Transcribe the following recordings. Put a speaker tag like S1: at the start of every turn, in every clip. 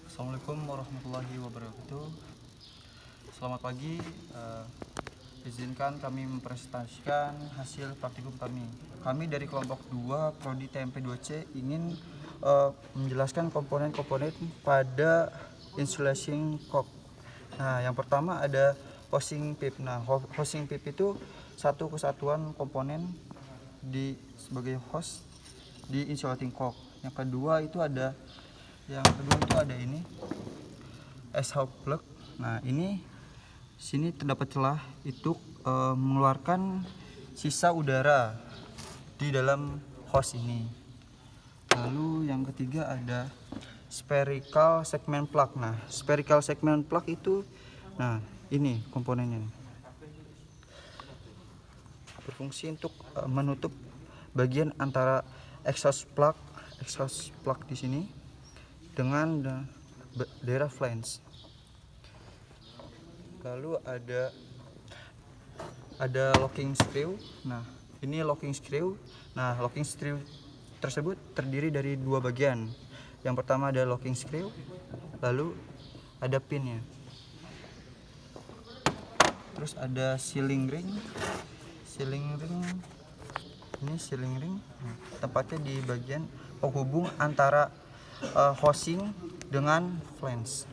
S1: Assalamualaikum warahmatullahi wabarakatuh. Selamat pagi. Izinkan kami mempresentasikan hasil praktikum kami. Kami dari kelompok 2 Prodi TMP 2C ingin menjelaskan komponen-komponen pada insulating cork. Nah, yang pertama ada housing pipe. Nah, housing pipe itu satu kesatuan komponen sebagai host di insulating cork. Yang kedua itu ada ini exhaust plug. Nah, ini sini terdapat celah itu mengeluarkan sisa udara di dalam hose ini. Lalu yang ketiga ada spherical segment plug. Nah, spherical segment plug itu ini komponennya berfungsi untuk menutup bagian antara exhaust plug di sini dengan daerah flange. Lalu ada locking screw. Nah, ini locking screw. Nah, locking screw tersebut terdiri dari dua bagian. Yang pertama ada locking screw, lalu ada pinnya. Terus ada sealing ring. Ini sealing ring. Tempatnya di bagian penghubung antara housing dengan flange.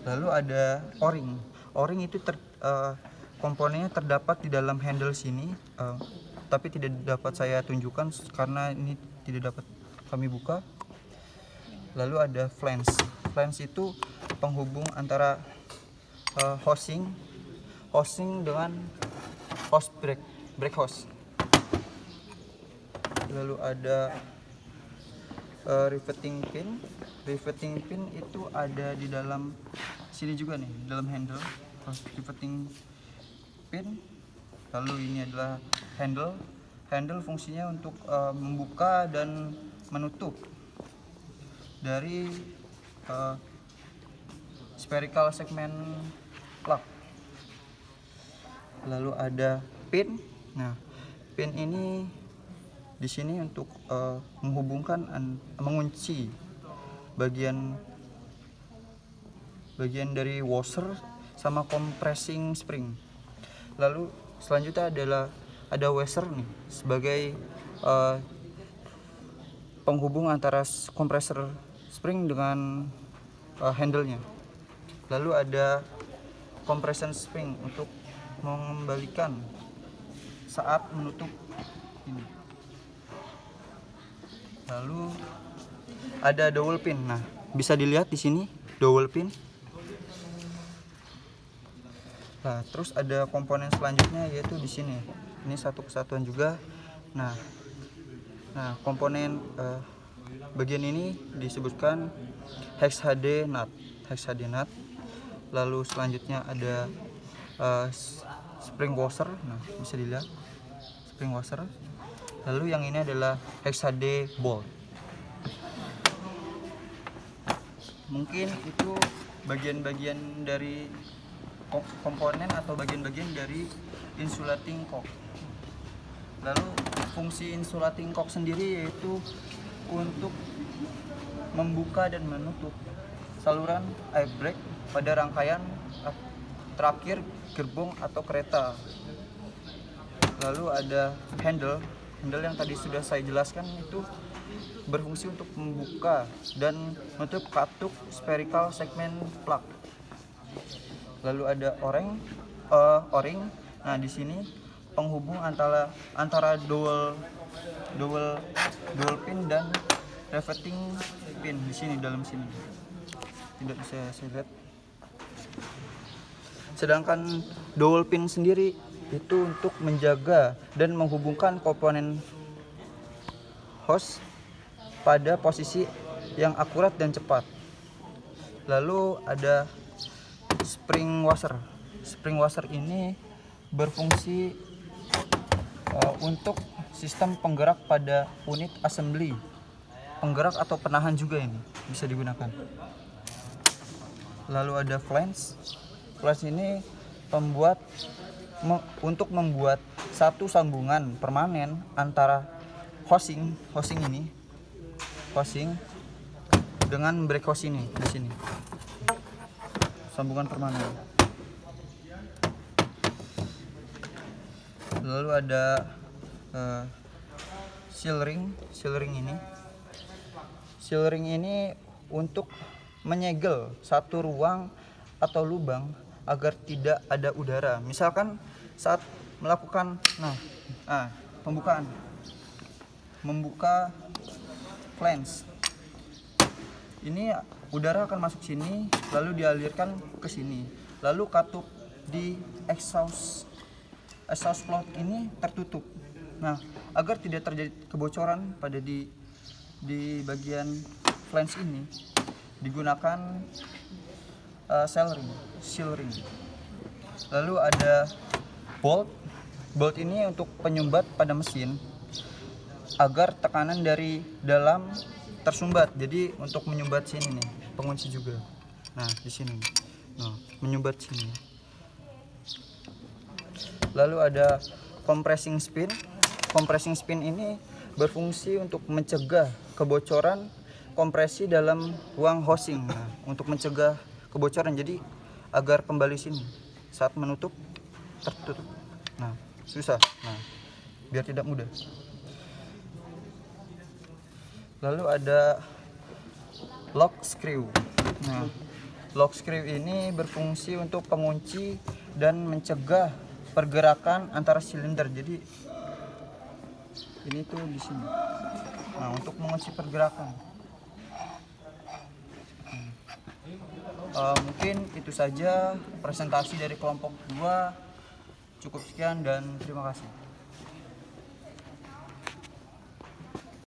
S1: Lalu ada o-ring. O-ring itu komponennya terdapat di dalam handle sini, tapi tidak dapat saya tunjukkan karena ini tidak dapat kami buka. Lalu ada flange. Flange itu penghubung antara housing dengan hose brake hose. Lalu ada riveting pin. Riveting pin itu ada di dalam sini juga nih, di dalam handle. Riveting pin. Lalu ini adalah handle. Handle fungsinya untuk membuka dan menutup dari spherical segment plug. Lalu ada pin. Nah, pin ini di sini untuk menghubungkan mengunci bagian dari washer sama compressing spring. Lalu selanjutnya ada washer nih sebagai penghubung antara compressor spring dengan handle-nya. Lalu ada compression spring untuk mengembalikan saat menutup ini. Lalu ada dowel pin. Nah, bisa dilihat di sini dowel pin. Nah, terus ada komponen selanjutnya yaitu di sini. Ini satu kesatuan juga. Nah, komponen bagian ini disebutkan hex HD nut. Lalu selanjutnya ada spring washer. Nah, bisa dilihat spring washer. Lalu yang ini adalah hex HD bolt. Mungkin itu bagian-bagian dari komponen atau bagian-bagian dari insulating cork. Lalu fungsi insulating cork sendiri yaitu untuk membuka dan menutup saluran air brake pada rangkaian terakhir gerbong atau kereta. Lalu ada handle yang tadi sudah saya jelaskan itu berfungsi untuk membuka dan menutup katup spherical segment plug. Lalu ada o-ring. Nah, di sini penghubung antara dowel pin dan riveting pin di sini, dalam sini. Tidak bisa saya lihat. Sedangkan dowel pin sendiri itu untuk menjaga dan menghubungkan komponen hose pada posisi yang akurat dan cepat. Lalu ada spring washer. Spring washer ini berfungsi untuk sistem penggerak pada unit assembly. Penggerak atau penahan juga ini bisa digunakan. Lalu ada flange. Flange ini untuk membuat satu sambungan permanen antara housing ini, housing dengan brake hose ini di sini, sambungan permanen. Lalu ada seal ring ini untuk menyegel satu ruang atau lubang agar tidak ada udara. Misalkan saat melakukan membuka flange, ini udara akan masuk sini lalu dialirkan ke sini, lalu katup di exhaust plug ini tertutup. Nah, agar tidak terjadi kebocoran pada di bagian flange ini digunakan seal ring. Lalu ada bolt ini untuk penyumbat pada mesin agar tekanan dari dalam tersumbat. Jadi untuk menyumbat sini nih, pengunci juga. Nah, di sini. Nah, menyumbat sini. Lalu ada compressing spin. Compressing spin ini berfungsi untuk mencegah kebocoran kompresi dalam ruang housing. Nah, untuk mencegah kebocoran, jadi agar kembali sini saat menutup tertutup. Nah, susah. Nah, biar tidak mudah. Lalu ada lock screw. Nah, lock screw ini berfungsi untuk pengunci dan mencegah pergerakan antara silinder. Jadi ini tuh di sini. Nah, untuk mengunci pergerakan. Mungkin itu saja presentasi dari kelompok 2. Cukup sekian dan terima kasih.